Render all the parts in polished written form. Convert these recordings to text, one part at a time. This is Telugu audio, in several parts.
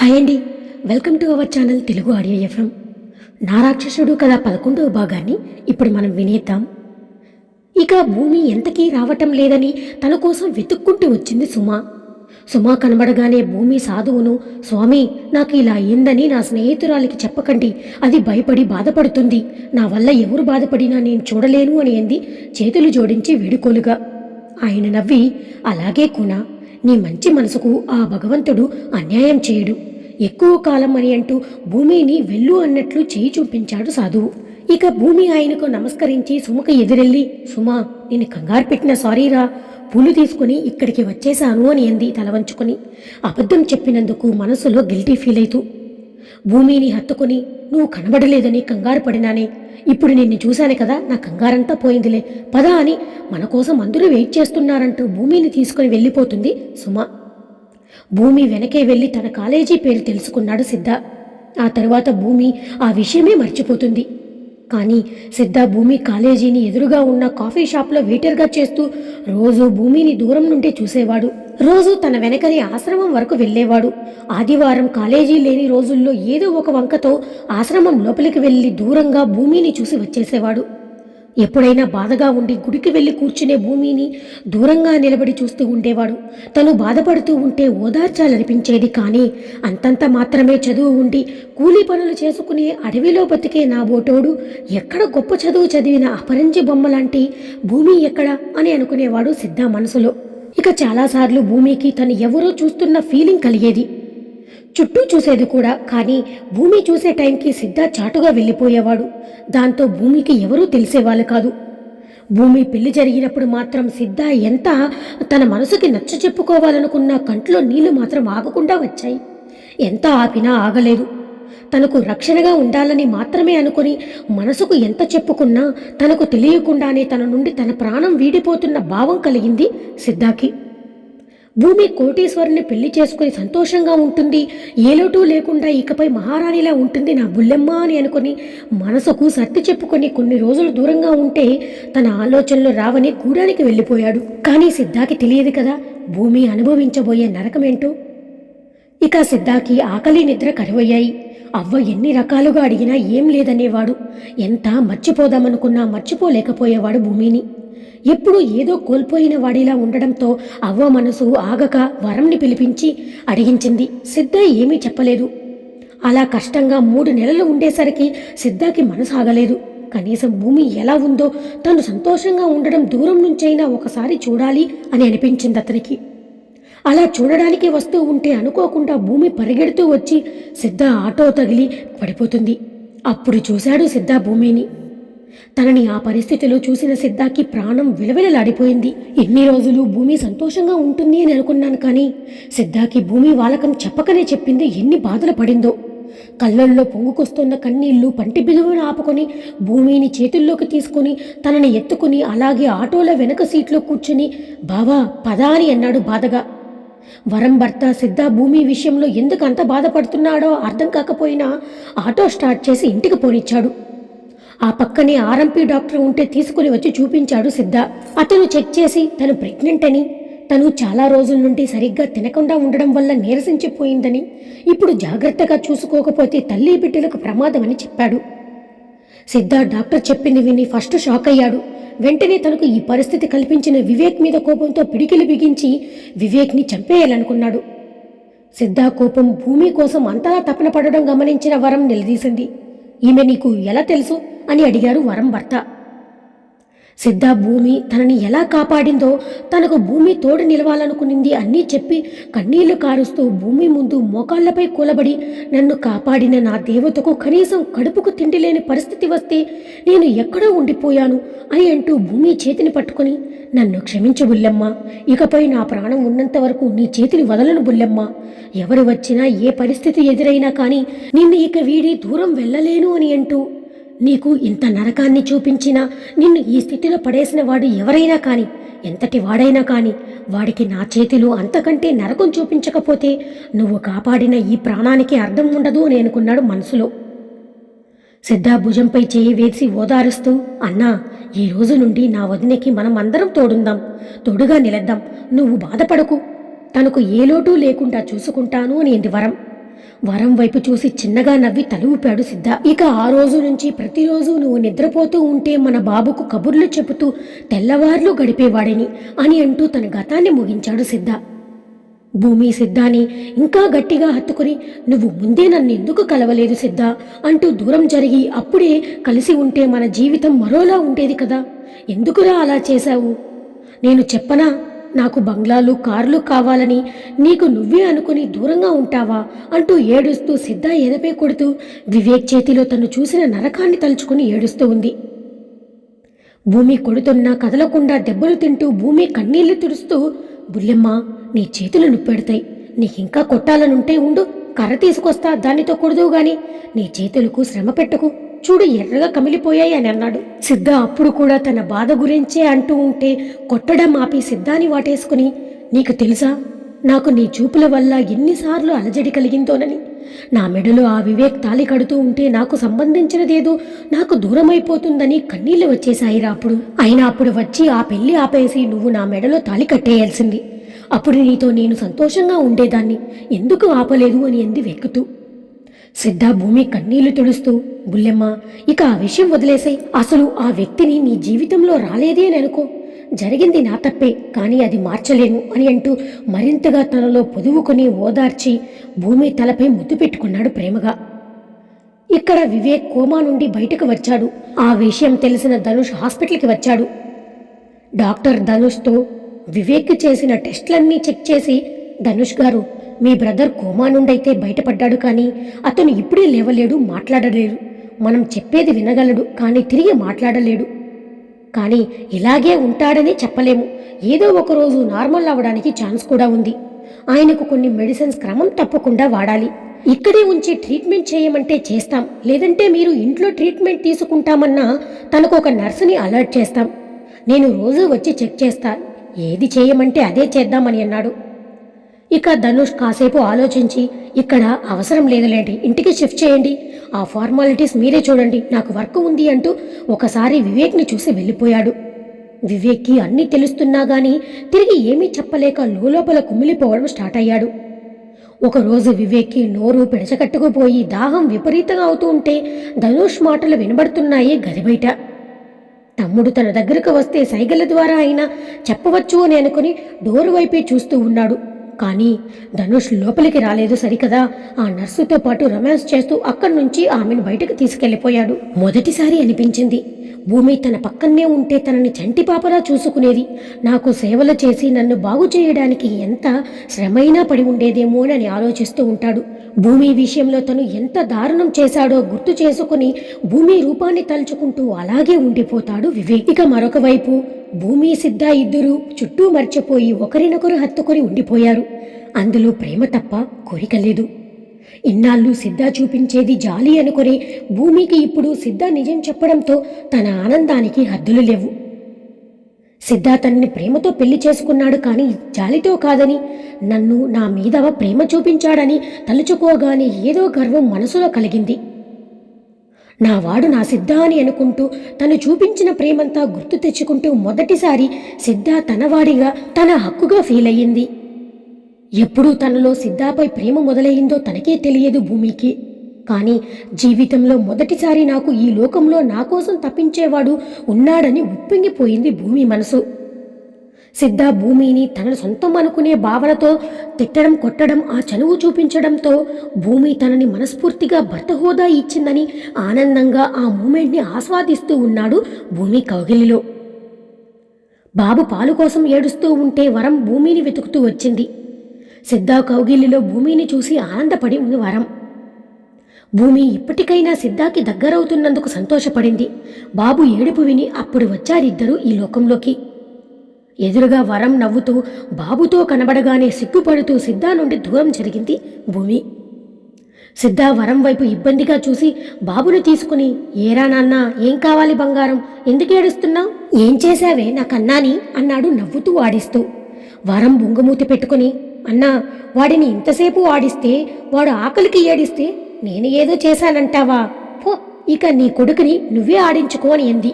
హాయ్ అండి, welcome to our channel Telugu audio FM. నా రాక్షసుడు కథ 11వ భాగాన్ని ఇప్పుడు మనం వినేద్దాం. ఇక భూమి ఎంతకీ రావటం లేదని తన కోసం వెతుక్కుంటూ వచ్చింది సుమ. సుమ కనబడగానే భూమి సాధువును, స్వామి నాకు ఇలా అయిందని నా స్నేహితురాలికి చెప్పకండి, అది భయపడి బాధపడుతుంది, నా వల్ల ఎవరు బాధపడినా నేను చూడలేను అని అంది చేతులు జోడించి వేడుకోలుగా. ఆయన నవ్వి, అలాగే కుణ, నీ మంచి మనసుకు ఆ భగవంతుడు అన్యాయం చేయడు, ఎక్కువ కాలం అని అంటూ భూమిని వెళ్ళు అన్నట్లు చేయి చూపించాడు సాధువు. ఇక భూమి ఆయనకు నమస్కరించి సుమకు ఎదురెళ్ళి, సుమా నేను కంగారు పెట్టిన సారీరా, పూలు తీసుకుని ఇక్కడికి వచ్చేశాను అని అంది తల వంచుకొని. అబద్ధం చెప్పినందుకు మనసులో గిల్టీ ఫీల్ అవుతూ భూమిని హత్తుకుని, నువ్వు కనబడలేదని కంగారు పడినానే, ఇప్పుడు నిన్ను చూశాను కదా, నా కంగారంతా పోయిందిలే, పదా అని మన కోసం అందరూ వెయిట్ చేస్తున్నారంటూ భూమిని తీసుకుని వెళ్ళిపోతుంది సుమ. భూమి వెనకే వెళ్ళి తన కాలేజీ పేరు తెలుసుకున్నాడు సిద్ధ. ఆ తరువాత భూమి ఆ విషయమే మర్చిపోతుంది. కానీ సిద్ధ భూమి కాలేజీని ఎదురుగా ఉన్న కాఫీ షాప్లో వెయిటర్గా చేస్తూ రోజు భూమిని దూరం నుండి చూసేవాడు. రోజు తన వెనకని ఆశ్రమం వరకు వెళ్ళేవాడు. ఆదివారం కాలేజీ లేని రోజుల్లో ఏదో ఒక వంకతో ఆశ్రమం లోపలికి వెళ్ళి దూరంగా భూమిని చూసి వచ్చేసేవాడు. ఎప్పుడైనా బాధగా ఉండి గుడికి వెళ్ళి కూర్చునే భూమిని దూరంగా నిలబడి చూస్తూ ఉండేవాడు. తను బాధపడుతూ ఉంటే ఓదార్చాలనిపించేది. కానీ అంతంత మాత్రమే చదువు ఉండి కూలీ పనులు చేసుకుని అడవిలో బతికే నా బోటోడు ఎక్కడ గొప్ప చదువు చదివిన అపరంజి బొమ్మలాంటి భూమి ఎక్కడ అని అనుకునేవాడు సిద్ధ మనసులో. ఇక చాలాసార్లు భూమికి తను ఎవరో చూస్తున్న ఫీలింగ్ కలిగేది. చుట్టూ చూసేది కూడా. కానీ భూమి చూసే టైంకి సిద్ధ చాటుగా వెళ్ళిపోయేవాడు. దాంతో భూమికి ఎవరూ తెలిసేవాళ్ళు కాదు. భూమి పెళ్లి జరిగినప్పుడు మాత్రం సిద్ధ ఎంత తన మనసుకి నచ్చ చెప్పుకోవాలనుకున్న కంట్లో నీళ్లు మాత్రం ఆగకుండా వచ్చాయి. ఎంత ఆపినా ఆగలేదు. తనకు రక్షణగా ఉండాలని మాత్రమే అనుకుని మనసుకు ఎంత చెప్పుకున్నా తనకు తెలియకుండానే తన నుండి తన ప్రాణం వీడిపోతున్న భావం కలిగింది సిద్ధాకి. భూమి కోటీశ్వరుని పెళ్లి చేసుకుని సంతోషంగా ఉంటుంది, ఏ లోటు లేకుండా ఇకపై మహారాణిలా ఉంటుంది నా బుల్లెమ్మ అని అనుకుని మనసుకు సర్ది చెప్పుకొని కొన్ని రోజులు దూరంగా ఉంటే తన ఆలోచనలు రావని గూడానికి వెళ్ళిపోయాడు. కానీ సిద్ధాకి తెలియదు కదా భూమి అనుభవించబోయే నరకమేంటో. ఇక సిద్ధాకి ఆకలి నిద్ర కరువయ్యాయి. అవ్వ ఎన్ని రకాలుగా అడిగినా ఏం లేదనేవాడు. ఎంత మర్చిపోదామనుకున్నా మర్చిపోలేకపోయేవాడు భూమిని. ఎప్పుడు ఏదో కోల్పోయిన వాడిలా ఉండడంతో అవ్వ మనసు ఆగక వరంని పిలిపించి అడిగించింది. సిద్ధ ఏమీ చెప్పలేదు. అలా కష్టంగా 3 నెలలు ఉండేసరికి సిద్ధకి మనసు ఆగలేదు. కనీసం భూమి ఎలా ఉందో తను సంతోషంగా ఉండడం దూరం నుంచైనా ఒకసారి చూడాలి అని అనిపించింది అతనికి. అలా చూడడానికి వస్తూ ఉంటే అనుకోకుండా భూమి పరిగెడుతూ వచ్చి సిద్ధ ఆటో తగిలి పడిపోతుంది. అప్పుడు చూశాడు సిద్ధ భూమిని. తనని ఆ పరిస్థితిలో చూసిన సిద్ధాకి ప్రాణం విలవిలలాడిపోయింది. ఎన్ని రోజులు భూమి సంతోషంగా ఉంటుంది అని అనుకున్నాను. కానీ సిద్ధాకి భూమి వాలకం చెప్పకనే చెప్పింది ఎన్ని బాధలు పడిందో. కళ్ళల్లో పొంగుకొస్తున్న కన్నీళ్లు పంటి బిగువును ఆపుకొని భూమిని చేతుల్లోకి తీసుకుని తనని ఎత్తుకుని అలాగే ఆటోలో వెనక సీట్లో కూర్చుని బావా పదా అని అన్నాడు బాధగా. వరం భర్త సిద్ధ భూమి విషయంలో ఎందుకు అంత బాధపడుతున్నాడో అర్థం కాకపోయినా ఆటో స్టార్ట్ చేసి ఇంటికి పోనిచ్చాడు. ఆ పక్కనే ఆర్ఎంపీ డాక్టర్ ఉంటే తీసుకుని వచ్చి చూపించాడు సిద్ధ. అతను చెక్ చేసి తను ప్రెగ్నెంట్ అని, తను చాలా రోజుల నుండి సరిగ్గా తినకుండా ఉండడం వల్ల నీరసించిపోయిందని, ఇప్పుడు జాగ్రత్తగా చూసుకోకపోతే తల్లి బిడ్డలకు ప్రమాదం అని చెప్పాడు. సిద్ధ డాక్టర్ చెప్పింది విని ఫస్ట్ షాక్ అయ్యాడు. వెంటనే తనకు ఈ పరిస్థితి కల్పించిన వివేక్ మీద కోపంతో పిడికిలు బిగించి వివేక్ని చంపేయాలనుకున్నాడు. సిద్ధ కోపం భూమి కోసం అంతలా తపన పడడం గమనించిన వరం నిలదీసింది. ఈమె నీకు ఎలా తెలుసు అని అడిగారు వరం భర్త. సిద్ధ భూమి తనని ఎలా కాపాడిందో, తనకు భూమి తోడు నిలవాలనుకునింది అన్నీ చెప్పి కన్నీళ్లు కారుస్తూ భూమి ముందు మోకాళ్లపై కూలబడి, నన్ను కాపాడిన నా దేవతకు కనీసం కడుపుకు తిండి లేని పరిస్థితి వస్తే నేను ఎక్కడో ఉండిపోయాను అని అంటూ భూమి చేతిని పట్టుకుని, నన్ను క్షమించు బుల్లెమ్మ, ఇకపై నా ప్రాణం ఉన్నంత వరకు నీ చేతిని వదలను బుల్లెమ్మ, ఎవరు వచ్చినా ఏ పరిస్థితి ఎదురైనా కానీ నిన్ను ఇక వీడి దూరం వెళ్ళలేను అని అంటూ, నీకు ఇంత నరకాన్ని చూపించినా నిన్ను ఈ స్థితిలో పడేసిన వాడు ఎవరైనా కానీ, ఎంతటి వాడైనా కానీ, వాడికి నా చేతిలో అంతకంటే నరకం చూపించకపోతే నువ్వు కాపాడిన ఈ ప్రాణానికి అర్థం ఉండదు అని అనుకున్నాడు మనసులో. సిద్ధ భుజంపై చేయి వేసి ఓదారుస్తూ, అన్నా ఈ రోజు నుండి నా వదినకి మనం అందరం తోడుందాం, తోడుగా నిలద్దాం, నువ్వు బాధపడకు, తనకు ఏ లోటు లేకుండా చూసుకుంటాను అని వరం. వరం వైపు చూసి చిన్నగా నవ్వి తల ఊపాడు సిద్ధ. ఇక ఆ రోజు నుంచి ప్రతిరోజు నువ్వు నిద్రపోతూ ఉంటే మన బాబుకు కబుర్లు చెబుతూ తెల్లవార్లు గడిపేవాడిని అని అంటూ తన గతాన్ని ముగించాడు సిద్ధ. భూమి సిద్ధాని ఇంకా గట్టిగా హత్తుకుని, నువ్వు ముందే నన్ను ఎందుకు కలవలేదు సిద్ధ అంటూ దూరం జరిగి, అప్పుడే కలిసి ఉంటే మన జీవితం మరోలా ఉండేది కదా, ఎందుకురా అలా చేశావు? నేను చెప్పనా, నాకు బంగ్లాలు కార్లు కావాలని, నీకు నువ్వే అనుకుని దూరంగా ఉంటావా అంటూ ఏడుస్తూ సిద్ధ ఎదపై కొడుతూ వివేక్ చేతిలో తను చూసిన నరకాన్ని తలుచుకుని ఏడుస్తూ ఉంది. భూమి కొడుతున్నా కదలకుండా దెబ్బలు తింటూ భూమి కన్నీళ్లు తుడుస్తూ, బుల్లెమ్మ నీ చేతులు నొప్పెడతాయి, నీకింకా కొట్టాలనుంటే ఉండు, కర్ర తీసుకొస్తా, దానితో కొడుదువు గాని, నీ చేతులకు శ్రమ పెట్టకు, చూడు ఎర్రగా కమిలిపోయాయి అని అన్నాడు. సిద్ధ అప్పుడు కూడా తన బాధ గురించే అంటూ ఉంటే కొట్టడం ఆపి సిద్ధాని వాటేసుకుని, నీకు తెలుసా నాకు నీ చూపుల వల్ల ఎన్నిసార్లు అలజడి కలిగిందోనని, నా మెడలో ఆ వివేక్ తాళి కడుతూ ఉంటే నాకు సంబంధించినదేదో నాకు దూరమైపోతుందని కన్నీళ్లు వచ్చేశాయిరా. అయినా అప్పుడు వచ్చి ఆ పెళ్లి ఆపేసి నువ్వు నా మెడలో తాళి కట్టేయాల్సింది, అప్పుడు నీతో నేను సంతోషంగా ఉండేదాన్ని, ఎందుకు ఆపలేదు అని అంది వెక్కుతూ. సిద్ధ భూమి కన్నీళ్లు తుడుస్తూ, బుల్లెమ్మ ఇక ఆ విషయం వదిలేసాయి, అసలు ఆ వ్యక్తిని నీ జీవితంలో రాలేదే అని అనుకో, జరిగింది నా తప్పే, కానీ అది మార్చలేను అని అంటూ మరింతగా తనలో పొదువుకొని ఓదార్చి భూమి తలపై ముద్దు పెట్టుకున్నాడు ప్రేమగా. ఇక్కడ వివేక్ కోమా నుండి బయటకు వచ్చాడు. ఆ విషయం తెలిసిన ధనుష్ హాస్పిటల్కి వచ్చాడు. డాక్టర్ ధనుష్తో వివేక్ చేసిన టెస్టులన్నీ చెక్ చేసి, ధనుష్ గారు మీ బ్రదర్ కోమా నుండైతే బయటపడ్డాడు, కానీ అతను ఇప్పుడే లేవలేడు, మాట్లాడలేడు, మనం చెప్పేది వినగలడు కానీ తిరిగి మాట్లాడలేడు, కానీ ఇలాగే ఉంటాడని చెప్పలేము, ఏదో ఒకరోజు నార్మల్ అవ్వడానికి ఛాన్స్ కూడా ఉంది, ఆయనకు కొన్ని మెడిసిన్స్ క్రమం తప్పకుండా వాడాలి, ఇక్కడే ఉంచి ట్రీట్మెంట్ చేయమంటే చేస్తాం, లేదంటే మీరు ఇంట్లో ట్రీట్మెంట్ తీసుకుంటామన్నా తనకు ఒక నర్సుని అలర్ట్ చేస్తాం, నేను రోజు వచ్చి చెక్ చేస్తా, ఏది చేయమంటే అదే చేద్దామని అన్నాడు. ఇక ధనుష్ కాసేపు ఆలోచించి, ఇక్కడ అవసరం లేదులేండి, ఇంటికి షిఫ్ట్ చేయండి, ఆ ఫార్మాలిటీస్ మీరే చూడండి, నాకు వర్క్ ఉంది అంటూ ఒకసారి వివేక్ని చూసి వెళ్ళిపోయాడు. వివేక్కి అన్నీ తెలుస్తున్నా గానీ తిరిగి ఏమీ చెప్పలేక లోపల కుమిలిపోవడం స్టార్ట్ అయ్యాడు. ఒకరోజు వివేక్కి నోరు పెడచకట్టుకుపోయి దాహం విపరీతంగా అవుతూ ఉంటే ధనుష్ మాటలు వినబడుతున్నాయి గది బయట. తమ్ముడు తన దగ్గరకు వస్తే సైగల ద్వారా అయినా చెప్పవచ్చు అని అనుకుని డోరు వైపే చూస్తూ ఉన్నాడు. కానీ ధనుష్ లోపలికి రాలేదు సరికదా, ఆ నర్సుతో పాటు రొమాన్స్ చేస్తూ అక్కడి నుంచి ఆమెను బయటకు తీసుకెళ్లిపోయాడు. మొదటిసారి అనిపించింది, భూమి తన పక్కనే ఉంటే తనని చంటి పాపలా చూసుకునేది, నాకు సేవలు చేసి నన్ను బాగు చేయడానికి ఎంత శ్రమైనా పడి ఉండేదేమోనని ఆలోచిస్తూ ఉంటాడు. భూమి విషయంలో తను ఎంత దారుణం చేశాడో గుర్తు చేసుకుని భూమి రూపాన్ని తలుచుకుంటూ అలాగే ఉండిపోతాడు వివేక్. ఇక మరొక వైపు భూమి సిద్ధ ఇద్దరూ చుట్టూ మర్చిపోయి ఒకరినొకరు హత్తుకొని ఉండిపోయారు. అందులో ప్రేమ తప్ప కోరిక లేదు. ఇన్నాళ్ళు సిద్ధ చూపించేది జాలి అనుకుని భూమికి ఇప్పుడు సిద్ధ నిజం చెప్పడంతో తన ఆనందానికి హద్దులు లేవు. సిద్ధ తనని ప్రేమతో పెళ్లి చేసుకున్నాడు, కానీ జాలితో కాదని, నన్ను నా మీద ప్రేమ చూపించాడని తలుచుకోగానే ఏదో గర్వం మనసులో కలిగింది. నావాడు నా సిద్ధ అని అనుకుంటూ తను చూపించిన ప్రేమంతా గుర్తు తెచ్చుకుంటూ మొదటిసారి సిద్ధ తనవాడిగా తన హక్కుగా ఫీల్ అయ్యింది. ఎప్పుడు తనలో సిద్ధాపై ప్రేమ మొదలయ్యిందో తనకే తెలియదు భూమికి. కానీ జీవితంలో మొదటిసారి నాకు ఈ లోకంలో నా కోసం తప్పించేవాడు ఉన్నాడని ఉప్పొంగిపోయింది భూమి మనసు. సిద్ధ భూమిని తన సొంతం అనుకునే భావనతో తిట్టడం, కొట్టడం, ఆ చనువు చూపించడంతో భూమి తనని మనస్ఫూర్తిగా భర్త హోదా ఇచ్చిందని ఆనందంగా ఆ మూమెంట్ని ఆస్వాదిస్తూ ఉన్నాడు భూమి కౌగిలిలో. బాబు పాలు కోసం ఏడుస్తూ ఉంటే వరం భూమిని వెతుకుతూ వచ్చింది. సిద్ధ కౌగిలిలో భూమిని చూసి ఆనందపడి ఉంది వరం. భూమి ఇప్పటికైనా సిద్ధాకి దగ్గరవుతున్నందుకు సంతోషపడింది. బాబు ఏడుపు విని అప్పుడు వచ్చారిద్దరూ ఈ లోకంలోకి. ఎదురుగా వరం నవ్వుతూ బాబుతో కనబడగానే సిగ్గుపడుతూ సిద్ధా నుండి దూరం జరిగింది భూమి. సిద్ధ వరం వైపు ఇబ్బందిగా చూసి బాబును తీసుకుని, ఏరా నాన్న, ఏం కావాలి బంగారం, ఎందుకు ఏడుస్తున్నావు, ఏం చేశావే నా కన్నాని అన్నాడు నవ్వుతూ ఆడిస్తూ. వరం బొంగమూతి పెట్టుకుని, అన్నా, వాడిని ఇంతసేపు ఆడిస్తే వాడు ఆకలికి ఏడిస్తే నేను ఏదో చేశానంటావా, పో, ఇక నీ కొడుకుని నువ్వే ఆడించుకో అని అంది.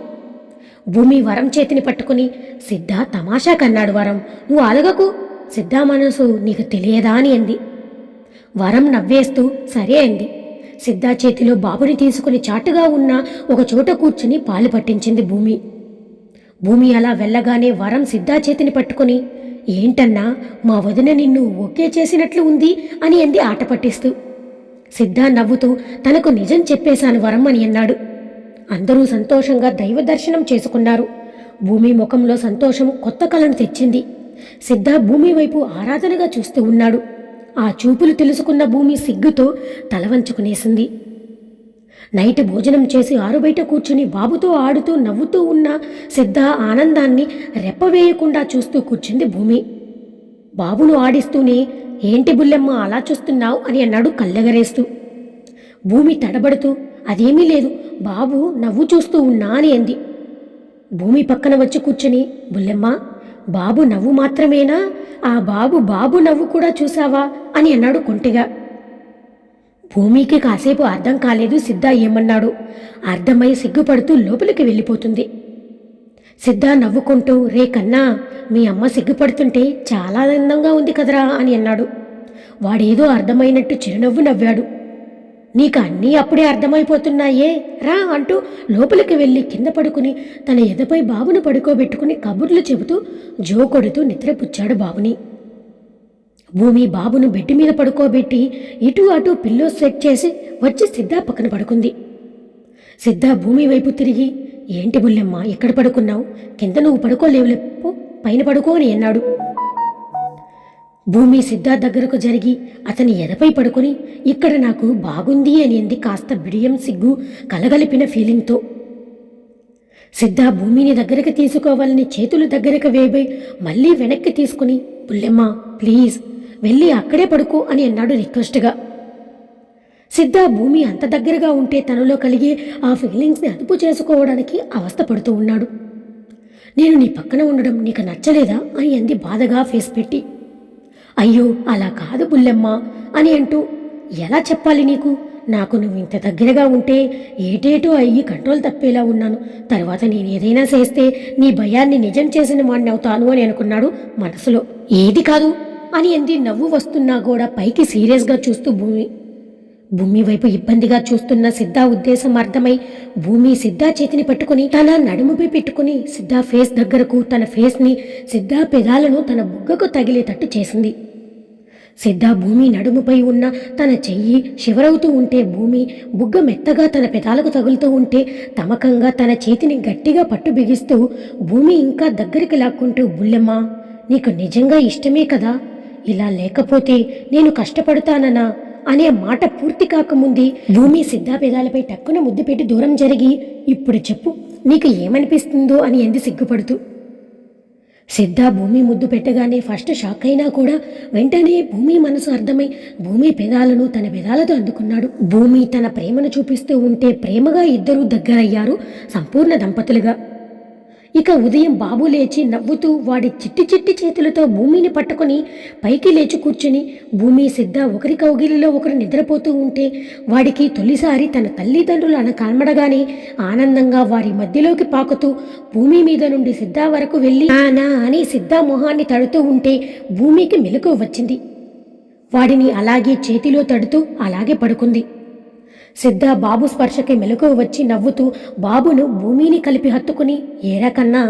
భూమి వరం చేతిని పట్టుకుని, సిద్ధ తమాషా కన్నాడు వరం, నువ్వు అలగకు, సిద్ధ మనసు నీకు తెలియదా అని అంది. వరం నవ్వేస్తూ సరే అంది. సిద్ధా చేతిలో బాబుని తీసుకుని చాటుగా ఉన్న ఒక చోట కూర్చుని పాలు పట్టించింది భూమి. భూమి అలా వెళ్ళగానే వరం సిద్ధా చేతిని పట్టుకుని, ఏంటన్నా మా వదిన నిన్ను ఓకే చేసినట్లు ఉంది అని అంది ఆట పట్టిస్తూ. సిద్ధా నవ్వుతూ తనకు నిజం చెప్పేశాను వరం అని అన్నాడు. అందరూ సంతోషంగా దైవ దర్శనం చేసుకున్నారు. భూమి ముఖంలో సంతోషం కొత్త కళను తెచ్చింది. సిద్ధా భూమి వైపు ఆరాధనగా చూస్తూ ఉన్నాడు. ఆ చూపులు తెలుసుకున్న భూమి సిగ్గుతో తల వంచుకునేసింది. నైట్ భోజనం చేసి ఆరుబయట కూర్చుని బాబుతో ఆడుతూ నవ్వుతూ ఉన్న సిద్ధా ఆనందాన్ని రెప్పవేయకుండా చూస్తూ కూర్చుంది భూమి. బాబును ఆడిస్తూనే, ఏంటి బుల్లెమ్మ అలా చూస్తున్నావు అని అన్నాడు కళ్ళెగరేస్తూ. భూమి తడబడుతూ, అదేమీ లేదు బాబు నవ్వు చూస్తూ ఉన్నా అని అంది. భూమి పక్కన వచ్చి కూర్చుని, బుల్లెమ్మ బాబు నవ్వు మాత్రమేనా, ఆ బాబు నవ్వు కూడా చూసావా అని అన్నాడు కొంటిగా. భూమికి కాసేపు అర్థం కాలేదు సిద్ధా ఏమన్నాడు. అర్థమై సిగ్గుపడుతూ లోపలికి వెళ్ళిపోతుంది. సిద్ధా నవ్వుకుంటూ, రే కన్నా మీ అమ్మ సిగ్గుపడుతుంటే చాలా ఆనందంగా ఉంది కదరా అని అన్నాడు. వాడేదో అర్థమైనట్టు చిరునవ్వు నవ్వాడు. నీకు అన్నీ అప్పుడే అర్థమైపోతున్నాయే రా అంటూ లోపలికి వెళ్ళి కింద పడుకుని తన ఎదపై బాబును పడుకోబెట్టుకుని కబుర్లు చెబుతూ జోకొడుతూ నిద్రపుచ్చాడు బాబుని. భూమి బాబును బెడ్ మీద పడుకోబెట్టి ఇటు అటు పిల్లో సెట్ చేసి వచ్చి సిద్ధా పక్కన పడుకుంది. సిద్ధా భూమి వైపు తిరిగి, ఏంటి బుల్లెమ్మ ఎక్కడ పడుకున్నావు, కింద నువ్వు పడుకోలేవులేపో పైన పడుకో అని అన్నాడు. భూమి సిద్ధా దగ్గరకు జరిగి అతని ఎదపై పడుకుని, ఇక్కడ నాకు బాగుంది అని అంది కాస్త బిడియం సిగ్గు కలగలిపిన ఫీలింగ్తో. సిద్ధా భూమిని దగ్గరికి తీసుకోవాలని చేతులు దగ్గరకు వేయబోయి మళ్ళీ వెనక్కి తీసుకుని, బుల్లెమ్మ ప్లీజ్ వెళ్ళి అక్కడే పడుకో అని అన్నాడు రిక్వెస్ట్గా. సిద్ధా భూమి అంత దగ్గరగా ఉంటే తనలో కలిగే ఆ ఫీలింగ్స్ని అదుపు చేసుకోవడానికి అవస్థ పడుతూ ఉన్నాడు. నేను నీ పక్కన ఉండడం నీకు నచ్చలేదా అని అంది బాధగా ఫేస్ పెట్టి. అయ్యో అలా కాదు బుల్లెమ్మ అని అంటూ, ఎలా చెప్పాలి నీకు, నాకు నువ్వు ఇంత దగ్గరగా ఉంటే ఏటేటో అయ్యి కంట్రోల్ తప్పేలా ఉన్నాను. తర్వాత నేను ఏదైనా చేస్తే నీ భయాన్ని నిజం చేసిన వాడిని అవుతాను అని అనుకున్నాడు మనసులో. ఏది కాదు అని అంది నవ్వు వస్తున్నా కూడా పైకి సీరియస్గా చూస్తూ భూమి వైపు ఇబ్బందిగా చూస్తున్న సిద్ధా ఉద్దేశం అర్థమై భూమి సిద్ధా చేతిని పట్టుకుని తన నడుముపై పెట్టుకుని సిద్ధా ఫేస్ దగ్గరకు తన ఫేస్ని సిద్ధా పెదాలను తన బుగ్గకు తగిలేటట్టు చేసింది. సిద్ధా భూమి నడుముపై ఉన్న తన చెయ్యి శివరవుతూ ఉంటే భూమి బుగ్గ మెత్తగా తన పెదాలకు తగులుతూ ఉంటే తమకంగా తన చేతిని గట్టిగా పట్టు బిగిస్తూ భూమి ఇంకా దగ్గరికి లాక్కుంటూ, బుల్లెమ్మ నీకు నిజంగా ఇష్టమే కదా, ఇలా లేకపోతే నేను కష్టపడతానన్నా అనే మాట పూర్తి కాకముందే భూమి సిద్ధా పెదాలపై టక్కున ముద్దు పెట్టి దూరం జరిగి, ఇప్పుడు చెప్పు నీకు ఏమనిపిస్తుందో అని అంది సిగ్గుపడుతూ. సిద్ధా భూమి ముద్దు పెట్టగానే ఫస్ట్ షాక్ అయినా కూడా వెంటనే భూమి మనసు అర్థమై భూమి పెదాలను తన పెదాలతో అందుకున్నాడు. భూమి తన ప్రేమను చూపిస్తూ ఉంటే ప్రేమగా ఇద్దరూ దగ్గరయ్యారు సంపూర్ణ దంపతులుగా. ఇక ఉదయం బాబు లేచి నవ్వుతూ వాడి చిట్టి చిట్టి చేతులతో భూమిని పట్టుకుని పైకి లేచి కూర్చుని భూమి సిద్ధ ఒకరి కౌగిలిలో ఒకరు నిద్రపోతూ ఉంటే వాడికి తొలిసారి తన తల్లిదండ్రులు కనబడగానే ఆనందంగా వారి మధ్యలోకి పాకుతూ భూమి మీద నుండి సిద్ధ వరకు వెళ్ళి నానా అని సిద్ధ మొహాన్ని తడుతూ ఉంటే భూమికి మెలకువ వచ్చింది. వాడిని అలాగే చేతిలో తడుతూ అలాగే పడుకుంది. సిద్ధ బాబు స్పర్శకి మెలకువ వచ్చి నవ్వుతూ బాబును భూమిని కలిపి హత్తుకుని, ఏరా కన్నా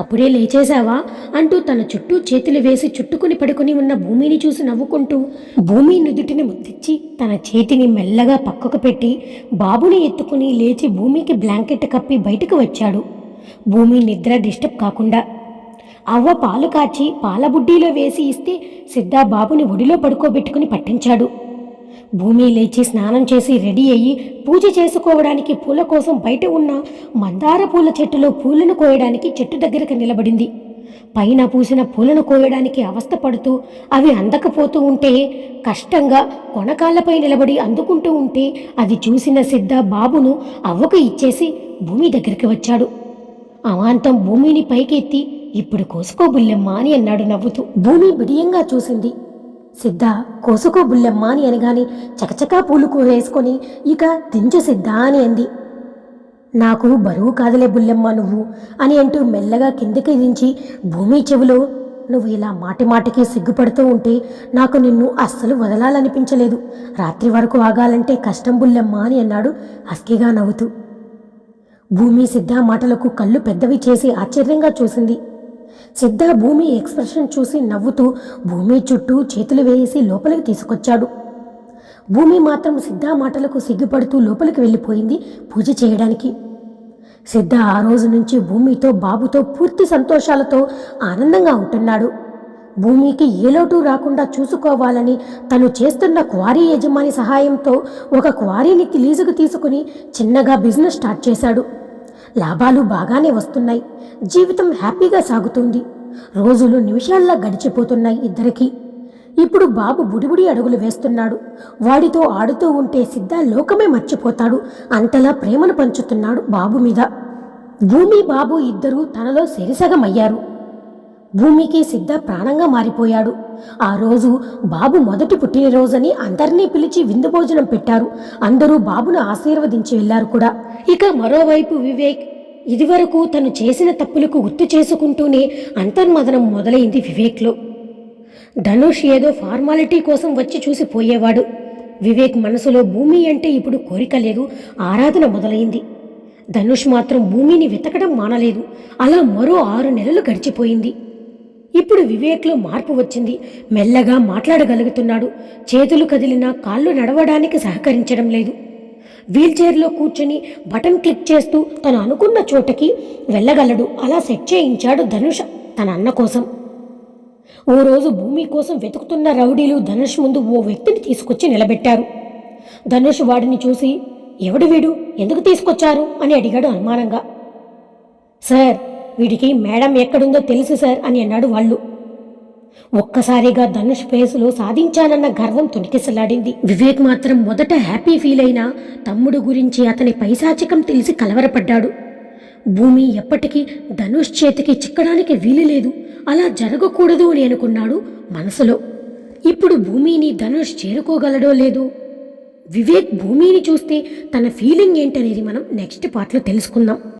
అప్పుడే లేచేశావా అంటూ తన చుట్టూ చేతులు వేసి చుట్టుకుని పడుకుని ఉన్న భూమిని చూసి నవ్వుకుంటూ భూమి నుదుటిని ముద్దిచ్చి తన చేతిని మెల్లగా పక్కకు పెట్టి బాబుని ఎత్తుకుని లేచి భూమికి బ్లాంకెట్ కప్పి బయటకు వచ్చాడు. భూమి నిద్ర డిస్టర్బ్ కాకుండా అవ్వ పాలు కాచి పాల బుడ్డీలో వేసి ఇస్తే సిద్ధ బాబుని ఒడిలో పడుకోబెట్టుకుని పట్టించాడు. భూమి లేచి స్నానం చేసి రెడీ అయ్యి పూజ చేసుకోవడానికి పూల కోసం బయట ఉన్న మందార పూల చెట్టులో పూలను కోయడానికి చెట్టు దగ్గరకు నిలబడింది. పైన పూసిన పూలను కోయడానికి అవస్థ పడుతూ అవి అందకపోతూ ఉంటే కష్టంగా కొనకాళ్లపై నిలబడి అందుకుంటూ ఉంటే అది చూసిన సిద్ధ బాబును అవ్వకు ఇచ్చేసి భూమి దగ్గరికి వచ్చాడు. అమాంతం భూమిని పైకెత్తి, ఇప్పుడు కోసుకో బుల్లెమ్మ అని అన్నాడు నవ్వుతూ. భూమి బిడియంగా చూసింది. సిద్ధ కోసుకో బుల్లెమ్మ అని అనగానే చకచకా పూలు వేసుకొని ఇక దించు సిద్ధ అని అంది. నాకు బరువు కాదలే బుల్లెమ్మ నువ్వు అని అంటూ మెల్లగా కిందకి దించి భూమి చెవిలో, నువ్వు ఇలా మాటి మాటికి సిగ్గుపడుతూ ఉంటే నాకు నిన్ను అస్సలు వదలాలనిపించలేదు. రాత్రి వరకు ఆగాలంటే కష్టం బుల్లెమ్మా అని అన్నాడు హస్కీగా నవ్వుతూ. భూమి సిద్ధ మాటలకు కళ్ళు పెద్దవి చేసి ఆశ్చర్యంగా చూసింది. సిద్ధ భూమి ఎక్స్ప్రెషన్ చూసి నవ్వుతూ భూమి చుట్టూ చేతులు వేసి లోపలికి తీసుకొచ్చాడు. భూమి మాత్రం సిద్ధ మాటలకు సిగ్గుపడుతూ లోపలికి వెళ్ళిపోయింది పూజ చేయడానికి. సిద్ధ ఆ రోజు నుంచి భూమితో బాబుతో పూర్తి సంతోషాలతో ఆనందంగా ఉంటున్నాడు. భూమికి ఏ లోటు రాకుండా చూసుకోవాలని తను చేస్తున్న క్వారీ యజమాని సహాయంతో ఒక క్వారీని లీజుకు తీసుకుని చిన్నగా బిజినెస్ స్టార్ట్ చేశాడు. లాభాలు బాగానే వస్తున్నాయి. జీవితం హ్యాపీగా సాగుతుంది. రోజులు నిమిషాల్లా గడిచిపోతున్నాయి ఇద్దరికీ. ఇప్పుడు బాబు బుడిబుడి అడుగులు వేస్తున్నాడు. వాడితో ఆడుతూ ఉంటే సిద్ధ లోకమే మర్చిపోతాడు. అంతలా ప్రేమను పంచుతున్నాడు బాబు మీద. భూమి బాబు ఇద్దరూ తనలో సెరిసగమయ్యారు. భూమికి సిద్ధ ప్రాణంగా మారిపోయాడు. ఆ రోజు బాబు మొదటి పుట్టినరోజని అందరినీ పిలిచి విందు భోజనం పెట్టారు. అందరూ బాబును ఆశీర్వదించి వెళ్లారు కూడా. ఇక మరోవైపు వివేక్ ఇదివరకు తను చేసిన తప్పులకు గుర్తు చేసుకుంటూనే అంతర్మదనం మొదలైంది వివేక్లో. ధనుష్ ఏదో ఫార్మాలిటీ కోసం వచ్చి చూసిపోయేవాడు. వివేక్ మనసులో భూమి అంటే ఇప్పుడు కోరిక లేదు, ఆరాధన మొదలైంది. ధనుష్ మాత్రం భూమిని వెతకడం మానలేదు. అలా మరో 6 నెలలు గడిచిపోయింది. ఇప్పుడు వివేక్లో మార్పు వచ్చింది. మెల్లగా మాట్లాడగలుగుతున్నాడు. చేతులు కదిలినా కాళ్ళు నడవడానికి సహకరించడం లేదు. వీల్చైర్లో కూర్చొని బటన్ క్లిక్ చేస్తూ తను అనుకున్న చోటకి వెళ్ళగలడు. అలా సెట్ చేయించాడు ధనుష్ తన అన్న కోసం. ఓ రోజు భూమి కోసం వెతుకుతున్న రౌడీలు ధనుష్ ముందు ఓ వ్యక్తిని తీసుకొచ్చి నిలబెట్టారు. ధనుష్ వాడిని చూసి, ఎవడు వీడు, ఎందుకు తీసుకొచ్చారు అని అడిగాడు అనుమానంగా. సార్, వీడికి మేడం ఎక్కడుందో తెలుసు సార్ అని అన్నాడు వాళ్ళు. ఒక్కసారిగా ధనుష్ ఫేసులో సాధించానన్న గర్వం తొణికిసలాడింది. వివేక్ మాత్రం మొదట హ్యాపీ ఫీల్ అయినా తమ్ముడు గురించి అతని పైశాచికం తెలిసి కలవరపడ్డాడు. భూమి ఎప్పటికీ ధనుష్ చేతికి చిక్కడానికి వీలు లేదు, అలా జరగకూడదు అని అనుకున్నాడు మనసులో. ఇప్పుడు భూమిని ధనుష్ చేరుకోగలడో లేదో. వివేక్ భూమిని చూస్తే తన ఫీలింగ్ ఏంటనేది మనం నెక్స్ట్ పార్ట్లో తెలుసుకుందాం.